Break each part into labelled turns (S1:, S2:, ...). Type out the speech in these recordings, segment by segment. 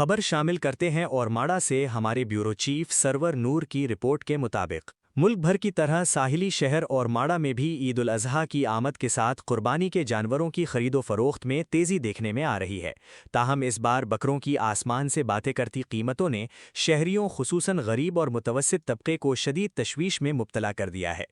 S1: खबर शामिल करते हैं औरमाड़ा से हमारे ब्यूरो चीफ सरवर नूर की रिपोर्ट के मुताबिक मुल्क भर की तरह साहिली शहर औरमाड़ा में भी ईद उल अजहा की आमद के साथ कुर्बानी के जानवरों की खरीदो फरोख्त में तेज़ी देखने में आ रही है। ताहम इस बार बकरों की आसमान से बातें करती कीमतों ने शहरियों खुसूसन गरीब और मुतवस्सित तबके को शदीद तशवीश में मुब्तला कर दिया है।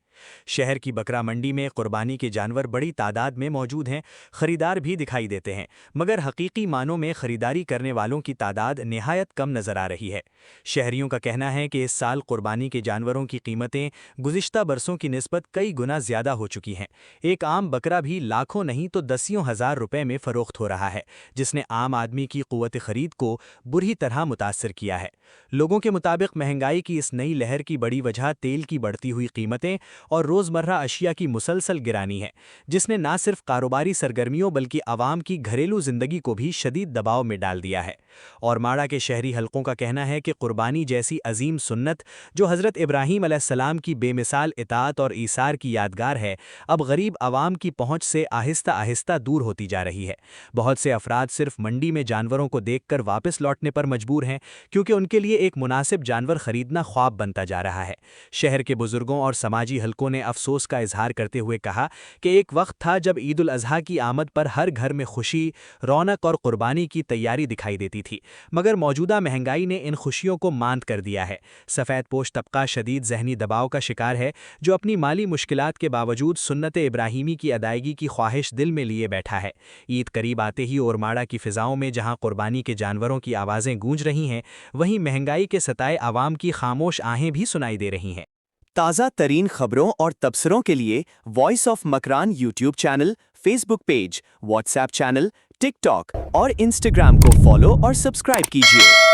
S1: शहर की बकरा मंडी में कुर्बानी के जानवर बड़ी तादाद में मौजूद हैं, खरीदार भी दिखाई देते हैं, मगर हकीकी मानों में खरीदारी करने वालों की तादाद निहायत कम नज़र आ रही है। शहरियों का कहना है कि इस साल कुर्बानी के जानवरों की कीमतें गुज़िश्ता बरसों की निस्बत कई गुना ज़्यादा हो चुकी हैं। एक आम बकरा भी लाखों नहीं तो दसियों हज़ार रुपए में फ़रोख्त हो रहा है, जिसने आम आदमी की क़ुव्वत ख़रीद को बुरी तरह मुतासर किया है। लोगों के मुताबिक महंगाई की इस नई लहर की बड़ी वजह तेल की बढ़ती हुई कीमतें और रोज़मर्रा अशिया की मुसलसल गिरानी है, जिसने न सिर्फ कारोबारी सरगर्मियों बल्कि आवाम की घरेलू ज़िंदगी को भी शदीद दबाव में डाल दिया है। और माड़ा के शहरी हलकों का कहना है कि कुर्बानी जैसी अजीम सुन्नत जो हज़रत इब्राहीम अलैहिस्सलाम की बेमिसाल इताअत और ईसार की यादगार है, अब गरीब आवाम की पहुँच से आहिस्ता आहिस्ता दूर होती जा रही है। बहुत से अफराद सिर्फ मंडी में जानवरों को देखकर वापस लौटने पर मजबूर हैं, क्योंकि उनके लिए एक मुनासिब जानवर खरीदना ख्वाब बनता जा रहा है। शहर के बुजुर्गों और समाजी हलकों ने अफसोस का इजहार करते हुए कहा कि एक वक्त था जब ईद उल अजहा की आमद पर हर घर में खुशी, रौनक और कुर्बानी की तैयारी दिखाई देती थी, मगर मौजूदा महंगाई ने इन खुशियों को मांद कर दिया है। सफ़ेद पोश तबका शदीद जहनी दबाव का शिकार है, जो अपनी माली मुश्किलात के बावजूद सुन्नत इब्राहीमी की अदायगी की ख्वाहिश दिल में लिए बैठा है। ईद करीब आते ही औरमाड़ा की फ़िज़ाओं में जहां कुर्बानी के जानवरों की आवाज़ें गूंज रही हैं, वहीं महंगाई के सताए आवाम की खामोश आहें भी सुनाई दे रही हैं।
S2: ताज़ा तरीन खबरों और तबसरों के लिए voice of Makran YouTube channel, Facebook page, WhatsApp channel, TikTok और इंस्टाग्राम को फॉलो और सब्सक्राइब कीजिए।